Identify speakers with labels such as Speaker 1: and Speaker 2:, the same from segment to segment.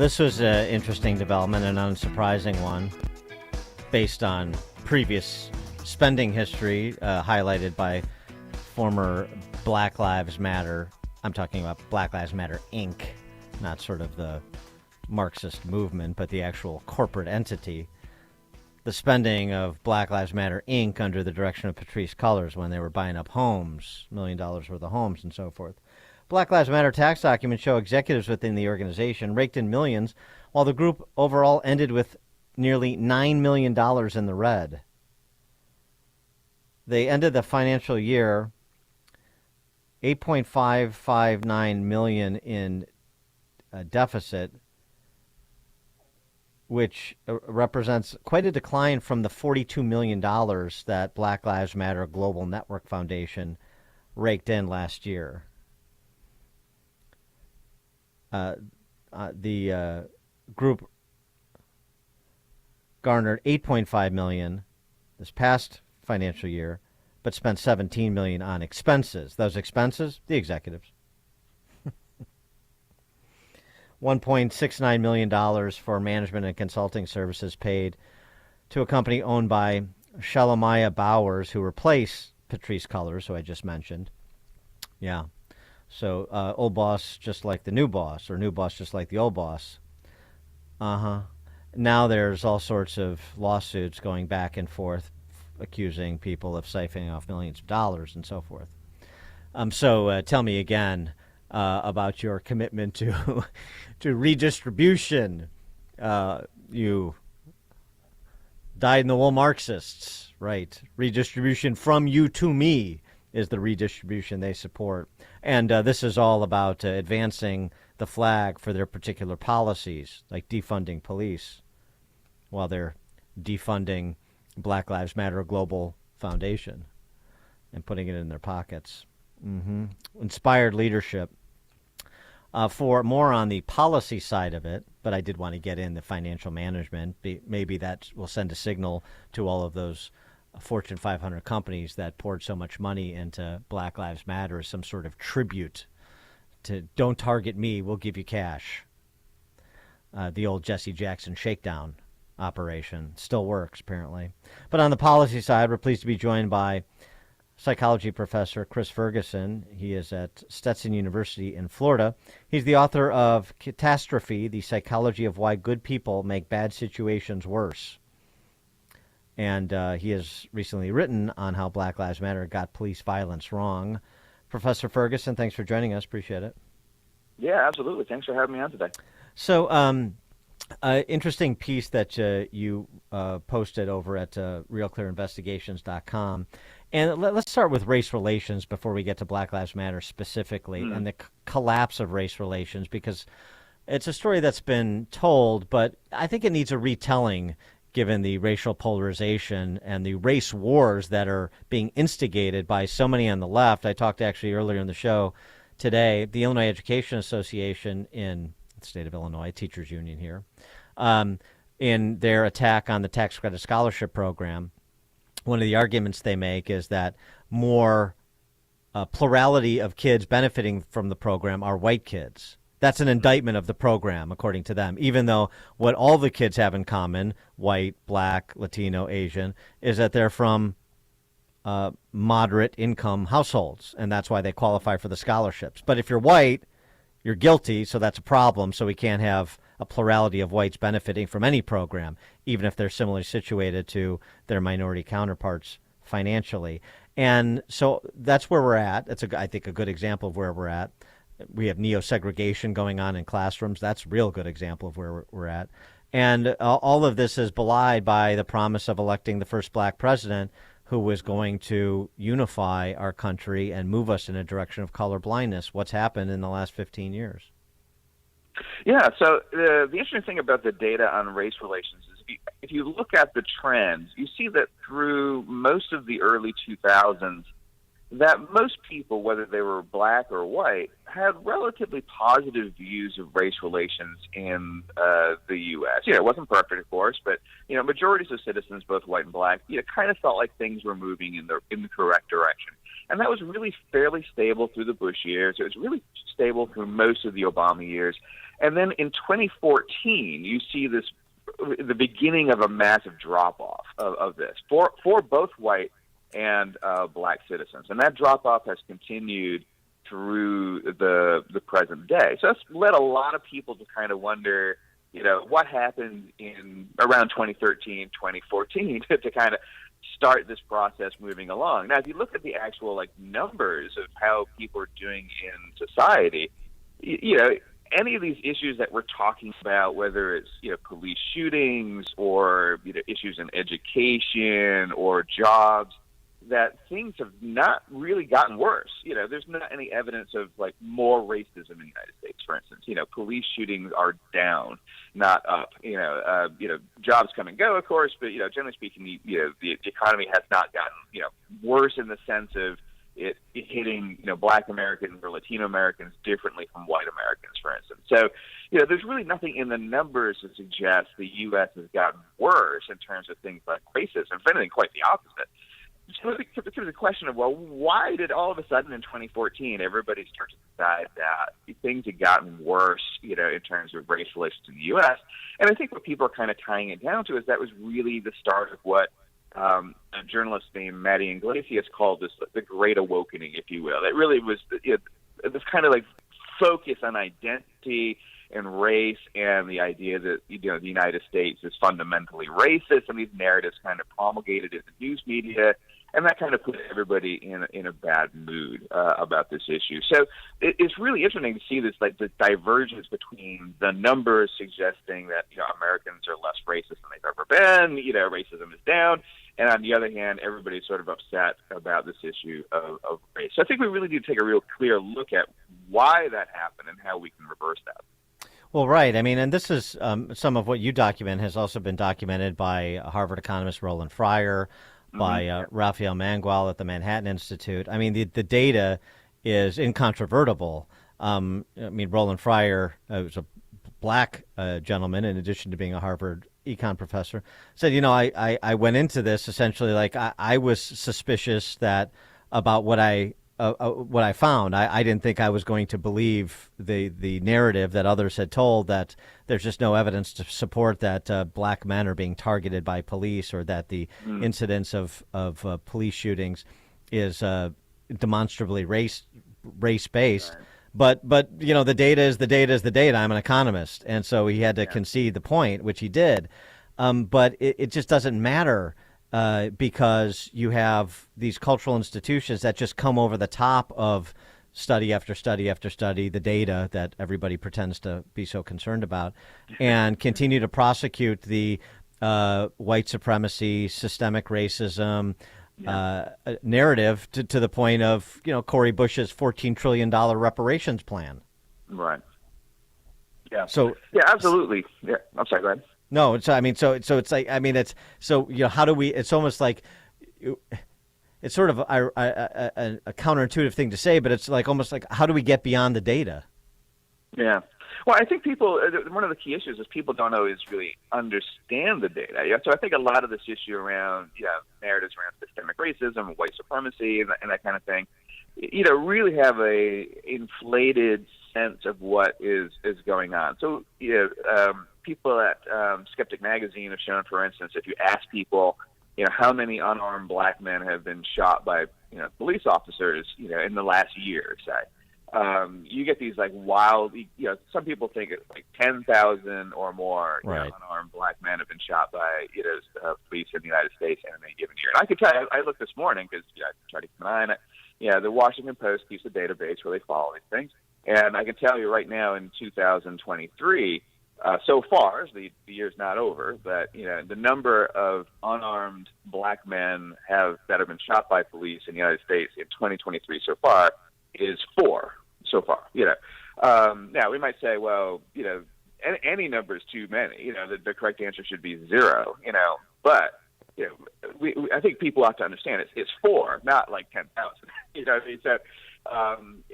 Speaker 1: This was an interesting development, an unsurprising one, based on previous spending history highlighted by former Black Lives Matter. I'm talking about Black Lives Matter, Inc., not sort of the Marxist movement, but the actual corporate entity. The spending of Black Lives Matter, Inc. under the direction of Patrisse Cullors when they were buying up homes, $1 million worth of homes and so forth. Black Lives Matter tax documents show executives within the organization raked in millions, while the group overall ended with nearly $9 million in the red. They ended the financial year $8.559 million in deficit, which represents quite a decline from the $42 million that Black Lives Matter Global Network Foundation raked in last year. The group garnered $8.5 million this past financial year, but spent $17 million on expenses. Those expenses, the executives. $1.69 million for management and consulting services paid to a company owned by Shalomaya Bowers, who replaced Patrisse Cullors, who I just mentioned. Yeah. So old boss just like the new boss, or new boss just like the old boss. Now there's all sorts of lawsuits going back and forth accusing people of siphoning off millions of dollars and so forth. So tell me again about your commitment to to redistribution. You dyed-in-the-wool Marxists, right? Redistribution from you to me is the redistribution they support. And this is all about advancing the flag for their particular policies, like defunding police, while they're defunding Black Lives Matter Global Foundation and putting it in their pockets. Inspired leadership. For more on the policy side of it, but I did want to get in the financial management. Maybe that will send a signal to all of those Fortune 500 companies that poured so much money into Black Lives Matter as some sort of tribute to don't target me, we'll give you cash. The old Jesse Jackson shakedown operation still works, apparently. But on the policy side, we're pleased to be joined by psychology professor Chris Ferguson. He is at Stetson University in Florida. He's the author of Catastrophe, The Psychology of Why Good People Make Bad Situations Worse. And he has recently written on how Black Lives Matter got police violence wrong. Professor Ferguson, thanks for joining us. Appreciate it.
Speaker 2: Yeah, absolutely. Thanks for having me on today.
Speaker 1: So, interesting piece that you posted over at realclearinvestigations.com. And let's start with race relations before we get to Black Lives Matter specifically and the collapse of race relations, because it's a story that's been told, but I think it needs a retelling given the racial polarization and the race wars that are being instigated by so many on the left. I talked actually earlier in the show today, the Illinois Education Association in the state of Illinois, teachers union here, in their attack on the tax credit scholarship program. One of the arguments they make is that more plurality of kids benefiting from the program are white kids. That's an indictment of the program, according to them, even though what all the kids have in common, white, black, Latino, Asian, is that they're from moderate income households, and that's why they qualify for the scholarships. But if you're white, you're guilty, so that's a problem, so we can't have a plurality of whites benefiting from any program, even if they're similarly situated to their minority counterparts financially. And so that's where we're at. That's, I think, a good example of where we're at. We have neo-segregation going on in classrooms. That's a real good example of where we're at. And all of this is belied by the promise of electing the first black president who was going to unify our country and move us in a direction of color blindness. What's happened in the last 15 years?
Speaker 2: Yeah, so the interesting thing about the data on race relations is if you look at the trends, you see that through most of the early 2000s, that most people, whether they were black or white, had relatively positive views of race relations in the U.S. It wasn't perfect, of course, but majorities of citizens, both white and black, kind of felt like things were moving in the correct direction. And that was really fairly stable through the Bush years. It was really stable through most of the Obama years. And then in 2014, you see the beginning of a massive drop-off of this for both white and black citizens. And that drop-off has continued through the present day. So that's led a lot of people to kind of wonder, what happened in around 2013, 2014 to kind of start this process moving along. Now, if you look at the actual numbers of how people are doing in society, any of these issues that we're talking about, whether it's police shootings or issues in education or jobs, that things have not really gotten worse. There's not any evidence of more racism in the United States, for instance. Police shootings are down, not up. Jobs come and go, of course, but generally speaking, the economy has not gotten worse in the sense of it hitting Black Americans or Latino Americans differently from white Americans, for instance. So there's really nothing in the numbers to suggest the U.S. has gotten worse in terms of things like racism. If anything, quite the opposite. So it becomes a question of, well, why did all of a sudden in 2014 everybody start to decide that things had gotten worse, in terms of race relations in the U.S.? And I think what people are kind of tying it down to is that was really the start of what a journalist named Maddie Iglesias called this the Great Awakening, if you will. It really was this kind of focus on identity and race and the idea that the United States is fundamentally racist, and these narratives kind of promulgated in the news media. And that kind of put everybody in a bad mood about this issue. So it's really interesting to see this the divergence between the numbers suggesting that Americans are less racist than they've ever been. Racism is down, and on the other hand, everybody's sort of upset about this issue of race. So I think we really need to take a real clear look at why that happened and how we can reverse that.
Speaker 1: Well, right. I mean, and this is some of what you document has also been documented by Harvard economist Roland Fryer, by Raphael Mangual at the Manhattan Institute. I mean, the data is incontrovertible. Roland Fryer was a black gentleman, in addition to being a Harvard econ professor, said, I went into this essentially I was suspicious about what I found. I didn't think I was going to believe the narrative that others had told, that there's just no evidence to support that black men are being targeted by police, or that the incidence of police shootings is demonstrably race-based. Right. But the data is the data is the data. I'm an economist, and so he had to concede the point, which he did. But it just doesn't matter. Because you have these cultural institutions that just come over the top of study after study after study, the data that everybody pretends to be so concerned about, and continue to prosecute the white supremacy, systemic racism narrative to the point of, Cory Bush's $14 trillion reparations plan.
Speaker 2: Right. Yeah.
Speaker 1: So
Speaker 2: yeah, absolutely. Yeah. I'm sorry. Go ahead.
Speaker 1: No, it's how do we? It's almost like it's sort of a counterintuitive thing to say, but it's almost like, how do we get beyond the data?
Speaker 2: Yeah. Well, I think one of the key issues is people don't always really understand the data. Yeah. So I think a lot of this issue around narratives around systemic racism and white supremacy and that kind of thing, really have a inflated sense of what is going on. So people at Skeptic Magazine have shown, for instance, if you ask people, how many unarmed black men have been shot by police officers, in the last year, say, you get these wild. Some people think it's 10,000 or more unarmed black men have been shot by police in the United States in any given year. And I could tell you, I looked this morning because I try to keep an eye on it. The Washington Post keeps a database where they follow these things, and I can tell you right now in 2023. So far, the year's not over, but the number of unarmed black men that have been shot by police in the United States in 2023 so far is 4 so far. Now we might say, well, any number is too many. The correct answer should be 0. But I think people have to understand it's 4, not 10,000. What I mean? So,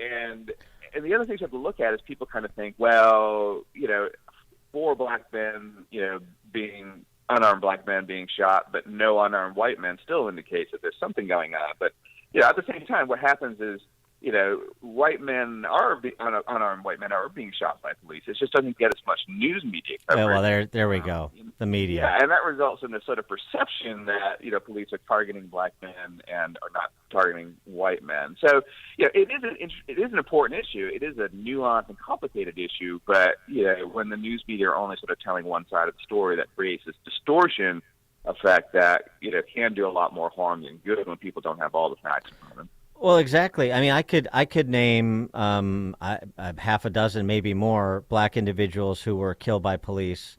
Speaker 2: and the other things you have to look at is people kind of think, well, 4 black men, being unarmed black men being shot, but no unarmed white men still indicates that there's something going on. But, at the same time, what happens is, white men unarmed white men are being shot by police. It just doesn't get as much news media coverage.
Speaker 1: Well, there we go. The media.
Speaker 2: Yeah, and that results in this sort of perception that, police are targeting black men and are not targeting white men. So, it is an important issue. It is a nuanced and complicated issue, but, when the news media are only sort of telling one side of the story, that creates this distortion effect that, can do a lot more harm than good when people don't have all the facts in front of them.
Speaker 1: Well, exactly. I mean, I could name half a dozen, maybe more, black individuals who were killed by police.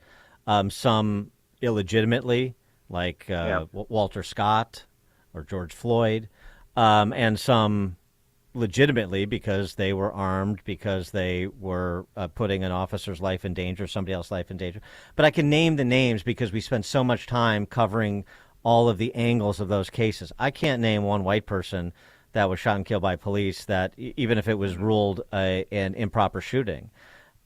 Speaker 1: Some illegitimately, like Walter Scott or George Floyd, and some legitimately because they were armed, because they were putting an officer's life in danger, somebody else's life in danger. But I can name the names because we spend so much time covering all of the angles of those cases. I can't name one white person that was shot and killed by police that even if it was ruled an improper shooting.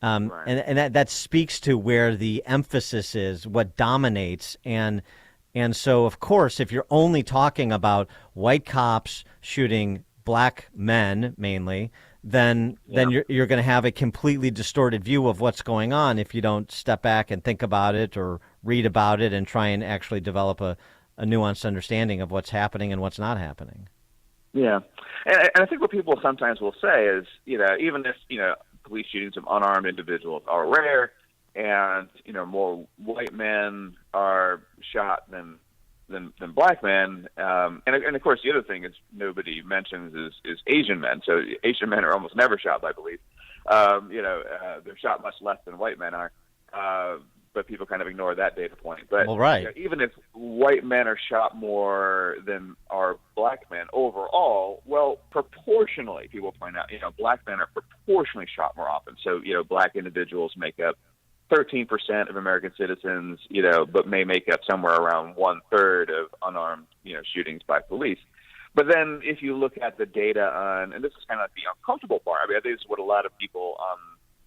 Speaker 1: Right. And that speaks to where the emphasis is, what dominates. And so, of course, if you're only talking about white cops shooting black men mainly, then you're going to have a completely distorted view of what's going on if you don't step back and think about it or read about it and try and actually develop a nuanced understanding of what's happening and what's not happening.
Speaker 2: Yeah, and I think what people sometimes will say is, even if, police shootings of unarmed individuals are rare and, more white men are shot than black men. And of course, the other thing is nobody mentions is Asian men. So Asian men are almost never shot by police. They're shot much less than white men are. But people kind of ignore that data point. But even if white men are shot more than are black men overall, well, proportionally, people point out, black men are proportionally shot more often. So, black individuals make up 13% of American citizens, but may make up somewhere around 1/3 of unarmed, shootings by police. But then if you look at the data on, and this is kind of the uncomfortable part, I mean, I think this is what a lot of people on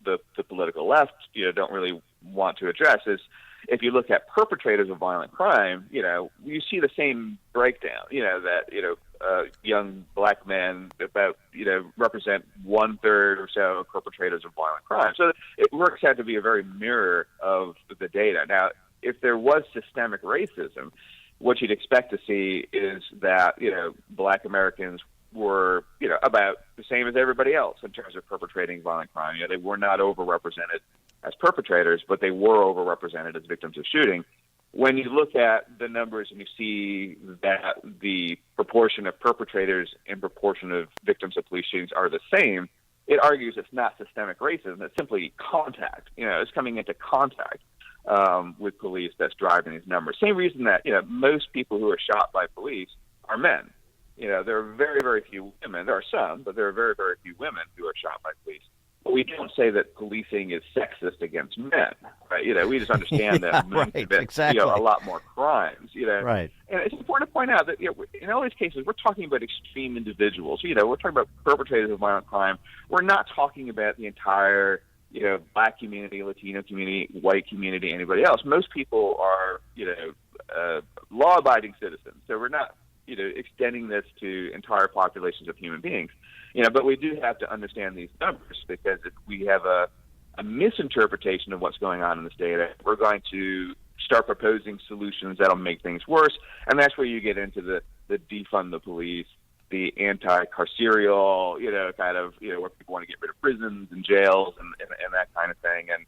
Speaker 2: the political left, don't really want to address, is if you look at perpetrators of violent crime, you see the same breakdown, that, young black men about, represent 1/3 or so of perpetrators of violent crime. So it works out to be a very mirror of the data. Now, if there was systemic racism, what you'd expect to see is that, black Americans were, about the same as everybody else in terms of perpetrating violent crime. They were not overrepresented as perpetrators, but they were overrepresented as victims of shooting. When you look at the numbers and you see that the proportion of perpetrators and proportion of victims of police shootings are the same, it argues it's not systemic racism. It's simply contact. It's coming into contact with police that's driving these numbers. Same reason that, most people who are shot by police are men. There are very, very few women. There are some, but there are very, very few women who are shot by police. But we don't say that policing is sexist against men, right? We just understand that men commit, a lot more crimes,
Speaker 1: Right.
Speaker 2: And it's important to point out that, in all these cases, we're talking about extreme individuals. We're talking about perpetrators of violent crime. We're not talking about the entire, black community, Latino community, white community, anybody else. Most people are, law-abiding citizens. So we're not, extending this to entire populations of human beings. But we do have to understand these numbers, because if we have a misinterpretation of what's going on in this data, we're going to start proposing solutions that'll make things worse. And that's where you get into the defund the police, the anti-carceral, where people want to get rid of prisons and jails and that kind of thing. And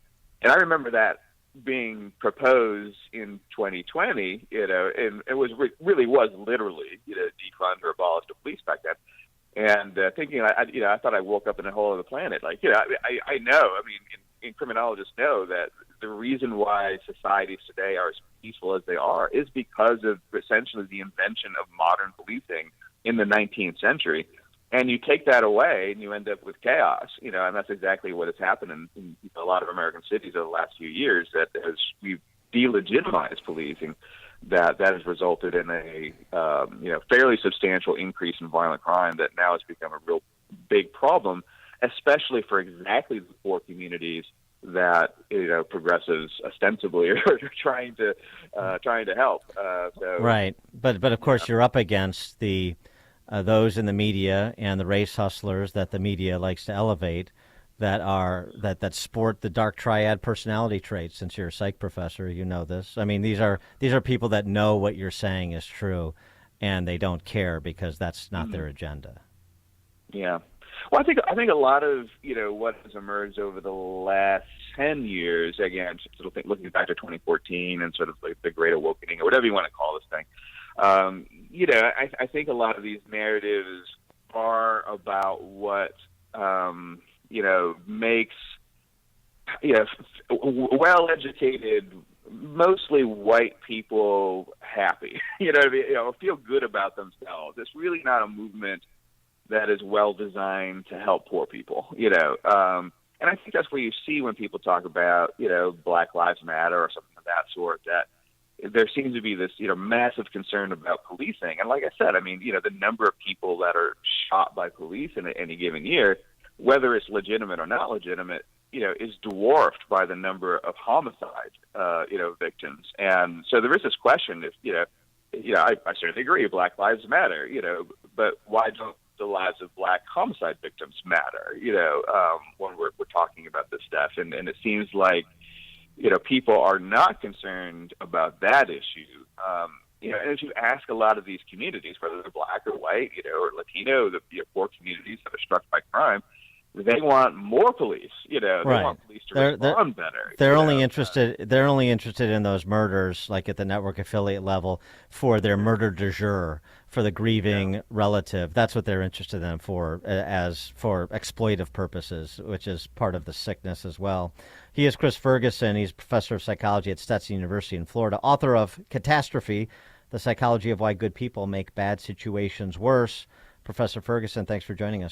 Speaker 2: I remember that being proposed in 2020, and it was really was literally, defund or abolish the police back then. And thinking, I thought I woke up in a whole other planet. Like, I know. I mean, and criminologists know that the reason why societies today are as peaceful as they are is because of essentially the invention of modern policing in the 19th century. And you take that away, and you end up with chaos. And that's exactly what has happened in a lot of American cities over the last few years. That as we've delegitimized policing, that has resulted in a fairly substantial increase in violent crime that now has become a real big problem, especially for exactly the poor communities that progressives ostensibly are trying to help.
Speaker 1: Right, but of course you're up against the those in the media and the race hustlers that the media likes to elevate that sport the dark triad personality traits. Since you're a psych professor, you know this. I mean, these are people that know what you're saying is true, and they don't care because that's not their agenda.
Speaker 2: Yeah. Well, I think a lot of what has emerged over the last 10 years, again, sort of looking back to 2014 and sort of like the Great Awakening or whatever you want to call this thing. I think a lot of these narratives are about what makes well-educated, mostly white people happy. Feel good about themselves. It's really not a movement that is well designed to help poor people. And I think that's where you see when people talk about Black Lives Matter or something of that sort, that there seems to be this massive concern about policing. And like I said, I mean, the number of people that are shot by police in any given year, whether it's legitimate or not legitimate, is dwarfed by the number of homicide, victims. And so there is this question I certainly agree, Black Lives Matter, but why don't the lives of Black homicide victims matter, when we're talking about this stuff? And it seems like, people are not concerned about that issue. And if you ask a lot of these communities, whether they're Black or white, or Latino, the poor communities that are struck by crime, they want more police. They want police to respond better.
Speaker 1: They're only interested. They're only interested in those murders, like at the network affiliate level, for their murder du jour, for the grieving relative. That's what they're interested in for exploitive purposes, which is part of the sickness as well. He is Chris Ferguson. He's professor of psychology at Stetson University in Florida, author of Catastrophe: The Psychology of Why Good People Make Bad Situations Worse. Professor Ferguson, thanks for joining us.